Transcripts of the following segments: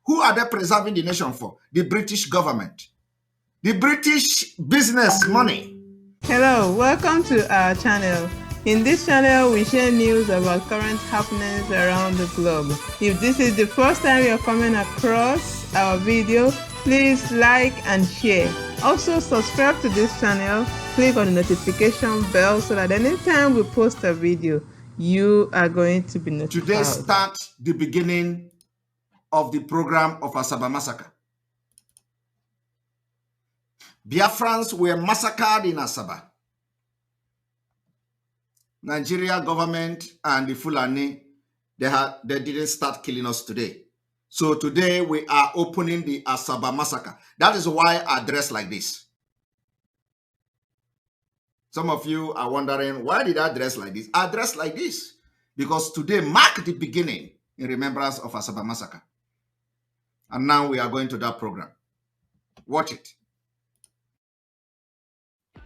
Who are they preserving the nation for? The British government. The British business money. Hello, welcome to our channel. In this channel, we share news about current happenings around the globe. If this is the first time you're coming across our video, please like and share. Also, subscribe to this channel, click on the notification bell so that anytime we post a video, you are going to be notified. Today starts the beginning of the program of Asaba massacre. Biafrans were massacred in Asaba. Nigeria government and the Fulani, they didn't start killing us today. So today we are opening the Asaba massacre. That is why I dress like this. Some of you are wondering, why did I dress like this? I dress like this because today marked the beginning in remembrance of Asaba massacre. And now we are going to that program. Watch it.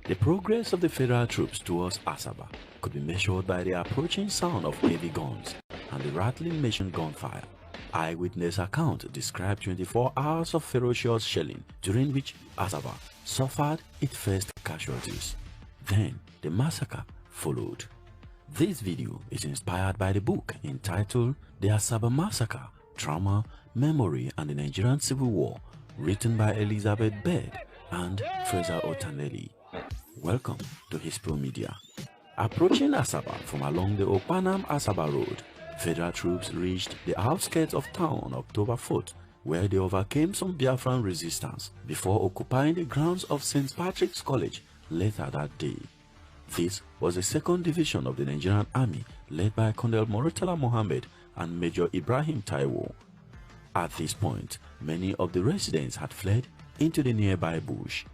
The progress of the federal troops towards Asaba could be measured by the approaching sound of heavy guns and the rattling machine gunfire. Eyewitness account described 24 hours of ferocious shelling, during which Asaba suffered its first casualties. Then the massacre followed. This video is inspired by the book entitled The Asaba Massacre, Trauma, Memory and the Nigerian Civil War, written by Elizabeth Bed and Fraser Otanelli. Welcome to Hispro Media. Approaching Asaba from along the Okpanam-Asaba Road, federal troops reached the outskirts of town on October 4th, where they overcame some Biafran resistance before occupying the grounds of St. Patrick's College later that day. This was the 2nd Division of the Nigerian Army led by Colonel Mortala Mohammed and Major Ibrahim Taiwo. At this point, many of the residents had fled into the nearby bush.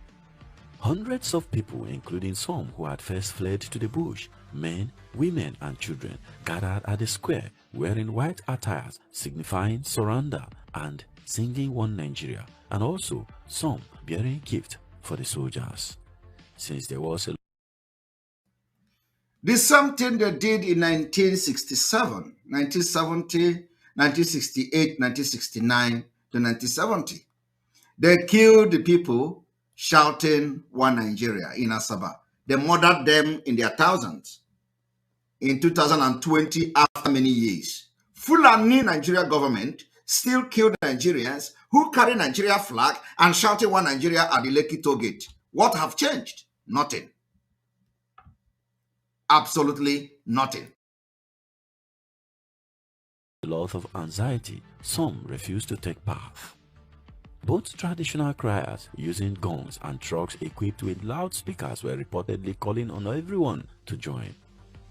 Hundreds of people, including some who had first fled to the bush, men, women and children, gathered at the square wearing white attires signifying surrender and singing One Nigeria, and also some bearing gifts for the soldiers. Since there was a This is something they did in 1967, 1970, 1968, 1969 to 1970. They killed the people shouting One Nigeria in Asaba. They murdered them in their thousands. In 2020, after many years, Fulani Nigeria government still killed Nigerians who carry Nigeria flag and shouting One Nigeria at the Lekki toll gate. What have changed? Nothing. Absolutely nothing. A lot of anxiety, some refused to take part. Both traditional criers using guns and trucks equipped with loudspeakers were reportedly calling on everyone to join.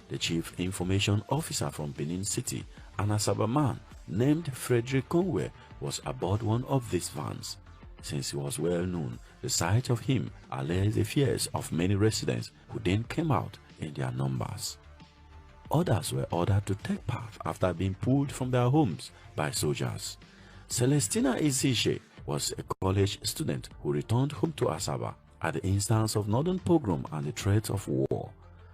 The chief information officer from Benin City, an Asaba man named Frederick Conway, was aboard one of these vans. Since he was well known, the sight of him allayed the fears of many residents who then came out in their numbers. Others were ordered to take part after being pulled from their homes by soldiers. Celestina Izishe was a college student who returned home to Asaba at the instance of northern pogrom and the threat of war.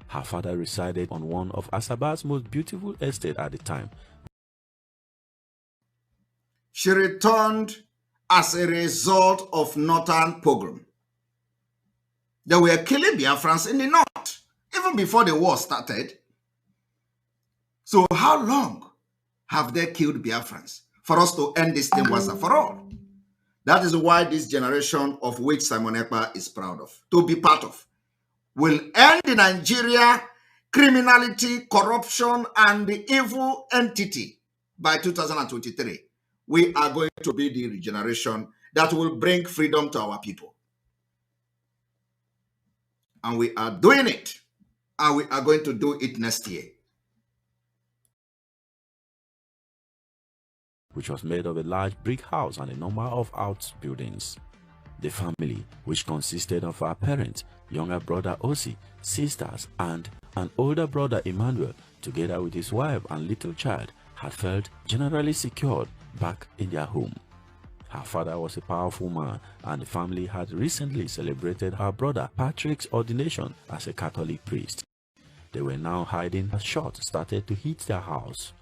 Her father resided on one of Asaba's most beautiful estates at the time. She returned as a result of northern pogrom. They were killing Biafrans in the north, even before the war started. So how long have they killed Biafrans for us to end this thing once and for all? That is why this generation of which Simon Ekpa is proud of, to be part of, will end in Nigeria criminality, corruption, and the evil entity by 2023. We are going to be the generation that will bring freedom to our people. And we are doing it. And we are going to do it next year. Which was made of a large brick house and a number of outbuildings. The family, which consisted of our parents, younger brother Osi, sisters, and an older brother Emmanuel, together with his wife and little child, had felt generally secured back in their home. Her father was a powerful man, and the family had recently celebrated her brother Patrick's ordination as a Catholic priest. They were now hiding as shots started to hit their house.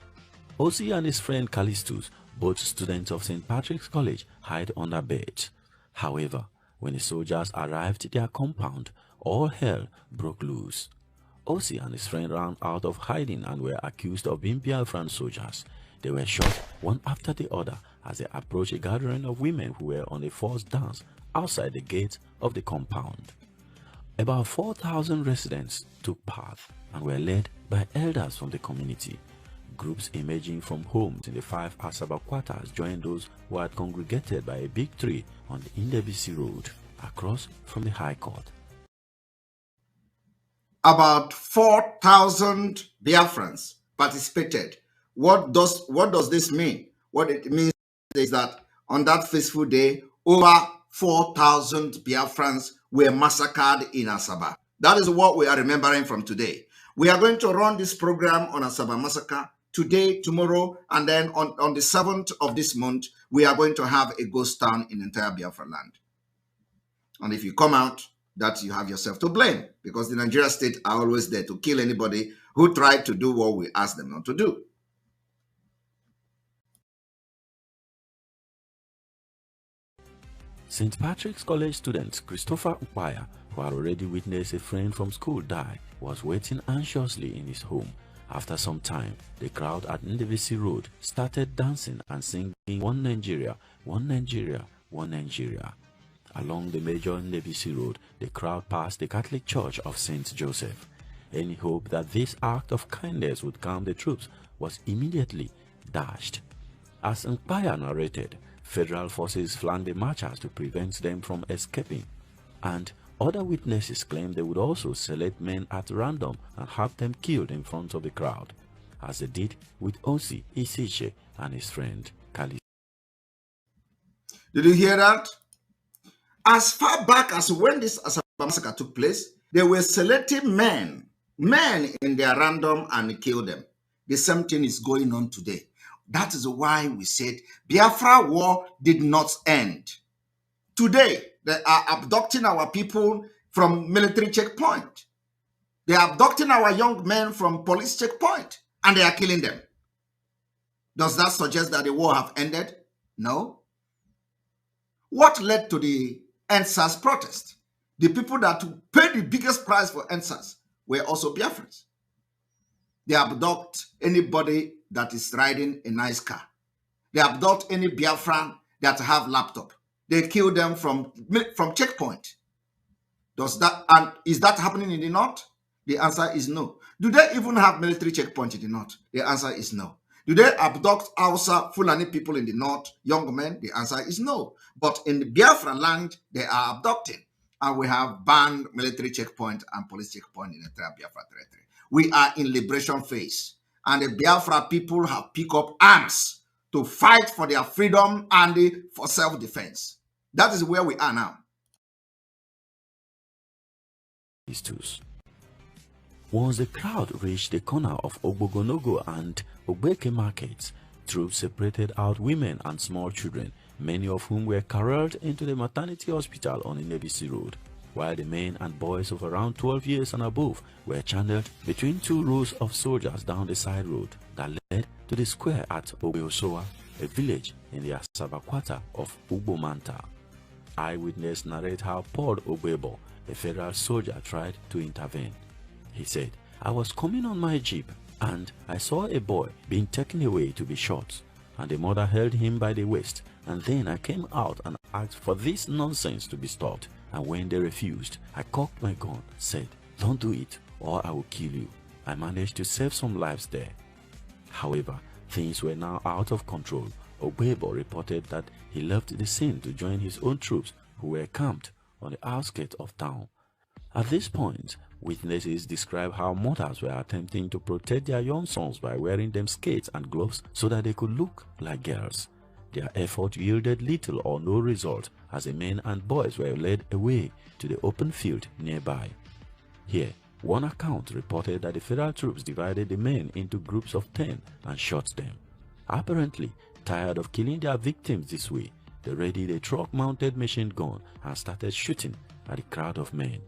Osi and his friend Callistus, both students of St. Patrick's College, hide under beds. However, when the soldiers arrived at their compound, all hell broke loose. Osi and his friend ran out of hiding and were accused of being Biafran soldiers. They were shot one after the other as they approached a gathering of women who were on a forced dance outside the gate of the compound. About 4,000 residents took part and were led by elders from the community. Groups emerging from homes in the 5 Asaba quarters joined those who had congregated by a big tree on the Indebisi Road across from the High Court. About 4,000 Biafrans participated. What does this mean? What it means is that on that fateful day, over 4,000 Biafrans were massacred in Asaba. That is what we are remembering from today. We are going to run this program on Asaba massacre today, tomorrow, and then on the 7th of this month, we are going to have a ghost town in entire Biafra land. And if you come out, that you have yourself to blame, because the Nigeria state are always there to kill anybody who tried to do what we ask them not to do. St. Patrick's College student Christopher Upaya, who had already witnessed a friend from school die, was waiting anxiously in his home. After some time, the crowd at Ndevisi Road started dancing and singing "One Nigeria, One Nigeria, One Nigeria." Along the major Ndevisi Road, the crowd passed the Catholic Church of St. Joseph. Any hope that this act of kindness would calm the troops was immediately dashed. As Upaya narrated, federal forces flanked the marchers to prevent them from escaping, and other witnesses claimed they would also select men at random and have them killed in front of the crowd, as they did with Osi Isiche and his friend Kali. Did you hear that? As far back as when this Asaba massacre took place, they were selecting men in their random and kill them. The same thing is going on today. That is why we said Biafra war did not end. Today, they are abducting our people from military checkpoint. They are abducting our young men from police checkpoint, and they are killing them. Does that suggest that the war have ended? No. What led to the NSAS protest? The people that paid the biggest price for NSAS were also Biafrans. They abduct anybody that is riding a nice car. They abduct any Biafran that have laptop. They kill them from checkpoint. Is that happening in the north? The answer is no. Do they even have military checkpoint in the north? The answer is no. Do they abduct Hausa, Fulani people in the north, young men? The answer is no. But in the Biafra land, they are abducting. And we have banned military checkpoint and police checkpoint in the entire Biafra territory. We are in liberation phase. And the Biafra people have picked up arms to fight for their freedom and for self-defense. That is where we are now. Once the crowd reached the corner of Ogbogonogo and Ogbeke markets, troops separated out women and small children, many of whom were carried into the maternity hospital on Ndebisi Road, while the men and boys of around 12 years and above were channeled between 2 rows of soldiers down the side road that led to the square at Obeosoa, a village in the Asaba quarter of Ugbomanta. Eyewitness narrate how Paul Obebo, a federal soldier, tried to intervene. He said, "I was coming on my jeep and I saw a boy being taken away to be shot, and the mother held him by the waist, and then I came out and asked for this nonsense to be stopped, and when they refused, I cocked my gun, said, 'Don't do it or I will kill you.' I managed to save some lives there." However, things were now out of control. Obebo reported that he left the scene to join his own troops who were camped on the outskirts of town. At this point, witnesses describe how mothers were attempting to protect their young sons by wearing them skates and gloves so that they could look like girls. Their effort yielded little or no result, as the men and boys were led away to the open field nearby. Here, one account reported that the federal troops divided the men into groups of 10 and shot them. Apparently, tired of killing their victims this way, they readied a truck-mounted machine gun and started shooting at the crowd of men.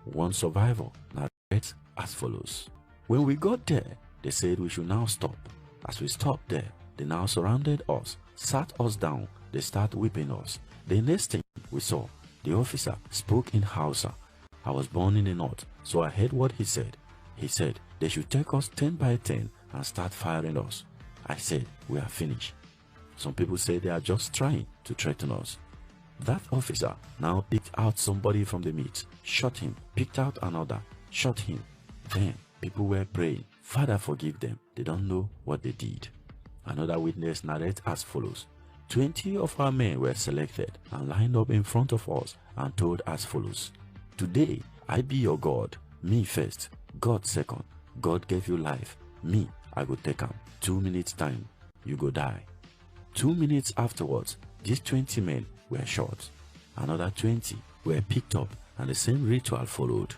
One survivor narrates as follows: "When we got there, they said we should now stop. As we stopped there, they now surrounded us, sat us down, they start whipping us. The next thing we saw, the officer spoke in Hausa. I was born in the north, so I heard what he said. He said they should take us 10 by 10 and start firing us. I said, we are finished. Some people say they are just trying to threaten us. That officer now picked out somebody from the meet, shot him, picked out another, shot him. Then people were praying, Father, forgive them. They don't know what they did. Another witness narrates as follows. 20 of our men were selected and lined up in front of us and told as follows. Today, I be your God. Me first, God second. God gave you life. Me, I go take him. 2 minutes time, you go die. 2 minutes afterwards, these 20 men were shot. Another 20 were picked up and the same ritual followed.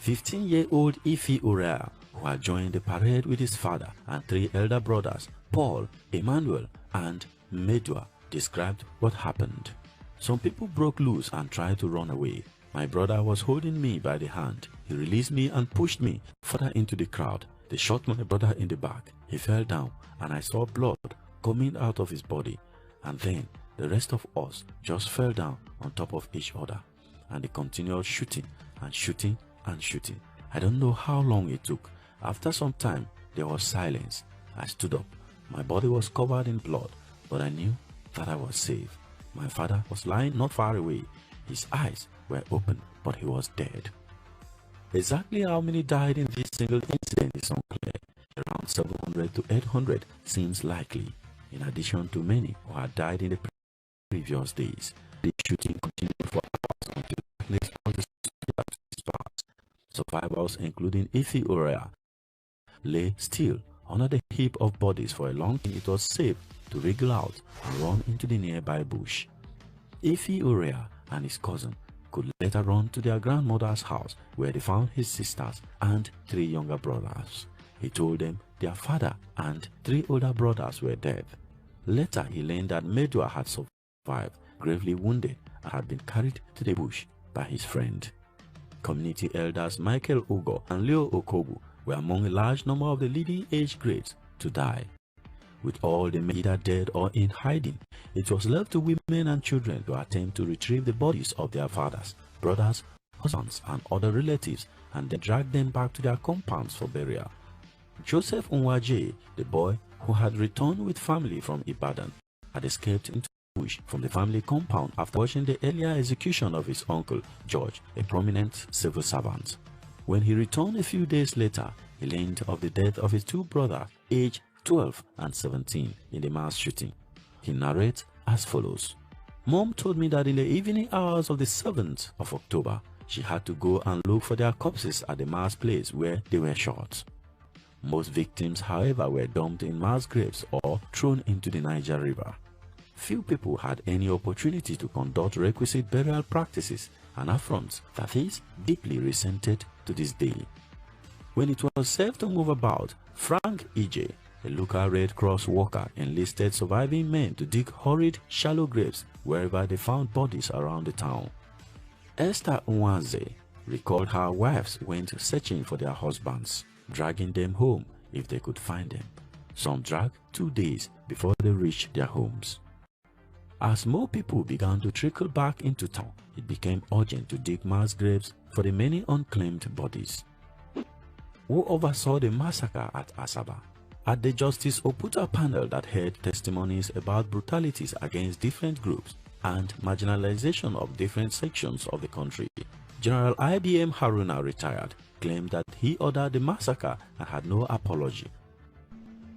15-year-old Ife Uriah, who had joined the parade with his father and 3 elder brothers, Paul, Emmanuel, and Medua, described what happened. Some people broke loose and tried to run away. My brother was holding me by the hand. He released me and pushed me further into the crowd. They shot my brother in the back. He fell down and I saw blood coming out of his body. And then the rest of us just fell down on top of each other. And they continued shooting and shooting and shooting. I don't know how long it took. After some time, there was silence. I stood up. My body was covered in blood, but I knew that I was safe. My father was lying not far away. His eyes were open, but he was dead. Exactly how many died in this single incident is unclear. Around 700 to 800 seems likely, in addition to many who had died in the previous days. The shooting continued for hours until darkness was dispersed. Survivors, including Ife Uriah, lay still under the heap of bodies for a long time. It was safe to wriggle out and run into the nearby bush. Ife Uriah and his cousin could later run to their grandmother's house, where they found his sisters and 3 younger brothers. He told them their father and 3 older brothers were dead. Later he learned that Medua had survived, gravely wounded, and had been carried to the bush by his friend. Community elders Michael Ugo and Leo Okobu were among a large number of the leading age grades to die. With all the men either dead or in hiding, it was left to women and children to attempt to retrieve the bodies of their fathers, brothers, husbands, and other relatives, and then drag them back to their compounds for burial. Joseph Unwaje, the boy who had returned with family from Ibadan, had escaped into the bush from the family compound after watching the earlier execution of his uncle, George, a prominent civil servant. When he returned a few days later, he learned of the death of his 2 brothers, aged 12 and 17, in the mass shooting. He narrates as follows. Mom told me that in the evening hours of the 7th of October, she had to go and look for their corpses at the mass place where they were shot. Most victims, however, were dumped in mass graves or thrown into the Niger River. Few people had any opportunity to conduct requisite burial practices, an affront that is deeply resented to this day. When it was safe to move about, Frank Ije, a local Red Cross worker, enlisted surviving men to dig horrid, shallow graves wherever they found bodies around the town. Esther Nwanze recalled how wives went searching for their husbands, dragging them home if they could find them. Some dragged 2 days before they reached their homes. As more people began to trickle back into town, it became urgent to dig mass graves for the many unclaimed bodies. Who oversaw the massacre at Asaba? At the Justice Oputa panel that heard testimonies about brutalities against different groups and marginalization of different sections of the country, General IBM Haruna, retired, claimed that he ordered the massacre and had no apology.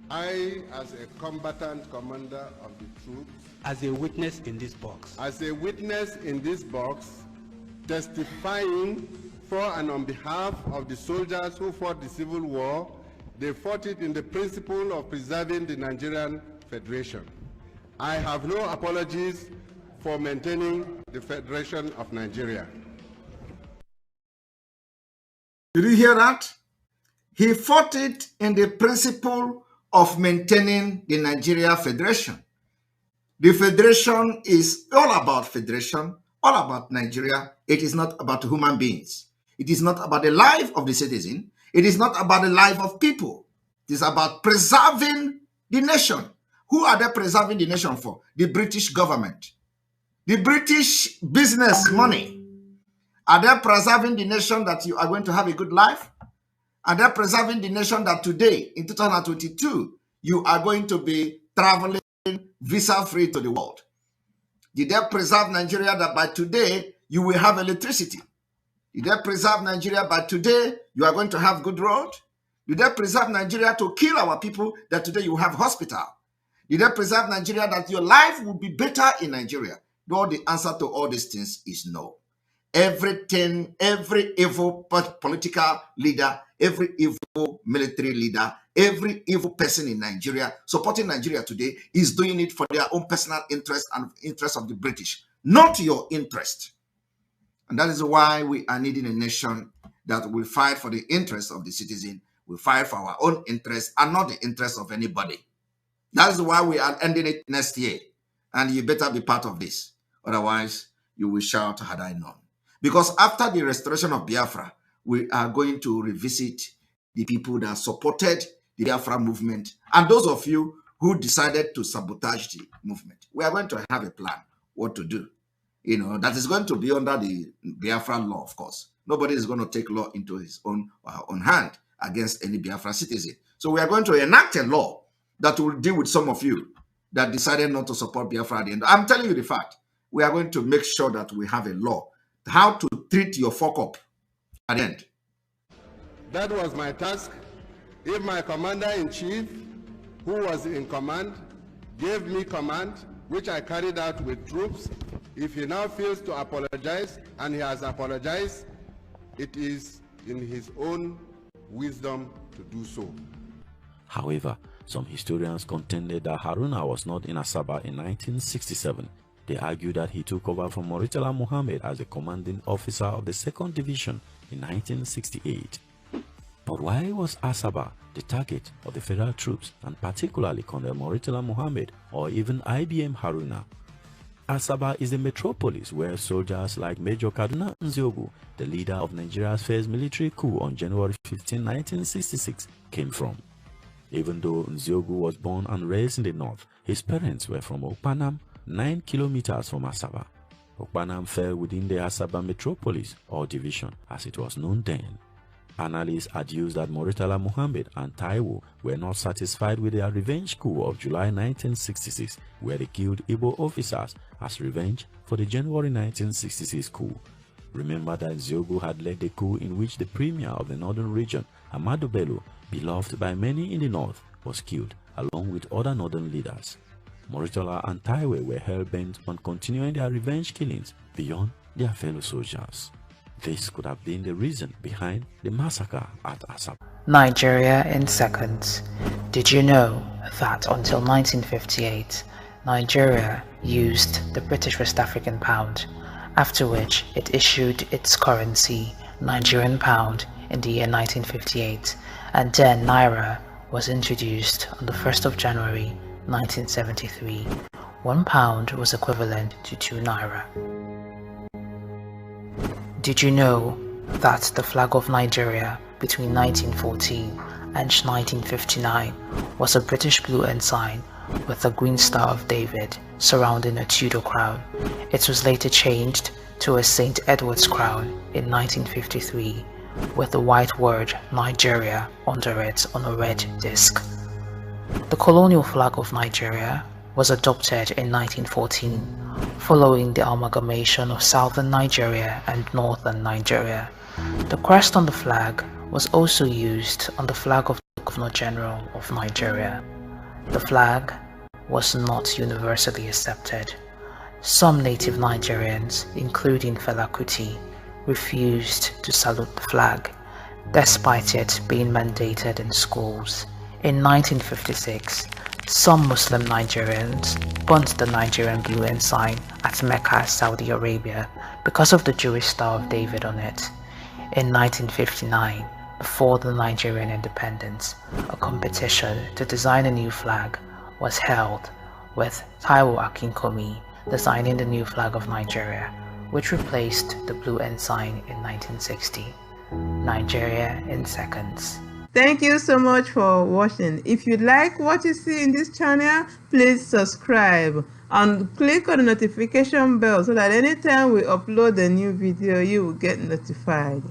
I, as a combatant commander of the troops, as a witness in this box, testifying for and on behalf of the soldiers who fought the Civil War, they fought it in the principle of preserving the Nigerian Federation. I have no apologies for maintaining the Federation of Nigeria. Did you hear that? He fought it in the principle of maintaining the Nigeria Federation. The Federation is all about federation, all about Nigeria. It is not about human beings. It is not about the life of the citizen. It is not about the life of people. It is about preserving the nation. Who are they preserving the nation for? The British government. The British business money. Are they preserving the nation that you are going to have a good life? Are they preserving the nation that today, in 2022, you are going to be traveling visa-free to the world? Did they preserve Nigeria that by today, you will have electricity? Did they preserve Nigeria by today, you are going to have good road? Did they preserve Nigeria to kill our people that today you have hospital? Did they preserve Nigeria that your life will be better in Nigeria? No, the answer to all these things is no. Everything, every evil political leader, every evil military leader, every evil person in Nigeria supporting Nigeria today is doing it for their own personal interest and interest of the British, not your interest. And that is why we are needing a nation that will fight for the interests of the citizen, will fight for our own interests and not the interests of anybody. That is why we are ending it next year. And you better be part of this. Otherwise, you will shout, had I known. Because after the restoration of Biafra, we are going to revisit the people that supported the Biafra movement and those of you who decided to sabotage the movement. We are going to have a plan what to do. You know, that is going to be under the Biafra law, of course. Nobody is going to take law into his own hand against any Biafra citizen. So we are going to enact a law that will deal with some of you that decided not to support Biafra at the end. I'm telling you the fact. We are going to make sure that we have a law how to treat your fuck up at the end. That was my task. If my commander-in-chief, who was in command, gave me command, which I carried out with troops, if he now fails to apologize, and he has apologized, it is in his own wisdom to do so. However, some historians contended that Haruna was not in Asaba in 1967. They argued that he took over from Murtala Muhammad as the commanding officer of the 2nd Division in 1968. But why was Asaba the target of the federal troops, and particularly Colonel Murtala Muhammad or even IBM Haruna? Asaba is the metropolis where soldiers like Major Kaduna Nziogu, the leader of Nigeria's first military coup on January 15, 1966, came from. Even though Nziogu was born and raised in the north, his parents were from Okpanam, 9 kilometers from Asaba. Okpanam fell within the Asaba metropolis or division as it was known then. Analysts adduced that Murtala Muhammad and Taiwo were not satisfied with their revenge coup of July 1966, where they killed Igbo officers as revenge for the January 1966 coup. Remember that Nziogu had led the coup in which the premier of the northern region, Ahmadu Bello, beloved by many in the north, was killed along with other northern leaders. Murtala and Taiwo were hell-bent on continuing their revenge killings beyond their fellow soldiers. This could have been the reason behind the massacre at Asaba. Nigeria in seconds. Did you know that until 1958, Nigeria used the British West African pound, after which it issued its currency, Nigerian pound, in the year 1958, and then Naira was introduced on the 1st of January 1973. 1 pound was equivalent to 2 Naira. Did you know that the flag of Nigeria between 1914 and 1959 was a British blue ensign with a green Star of David surrounding a Tudor crown? It was later changed to a St. Edward's crown in 1953 with the white word Nigeria under it on a red disc. The colonial flag of Nigeria was adopted in 1914 following the amalgamation of southern Nigeria and northern Nigeria. The crest on the flag was also used on the flag of the Governor General of Nigeria. The flag was not universally accepted. Some native Nigerians, including Fela Kuti, refused to salute the flag, despite it being mandated in schools. In 1956, some Muslim Nigerians burnt the Nigerian blue ensign at Mecca, Saudi Arabia, because of the Jewish Star of David on it. In 1959, before the Nigerian independence, a competition to design a new flag was held, with Taiwo Akinkomi designing the new flag of Nigeria, which replaced the blue ensign in 1960. Nigeria in seconds. Thank you so much for watching. If you like what you see in this channel, please subscribe and click on the notification bell so that anytime we upload a new video, you will get notified.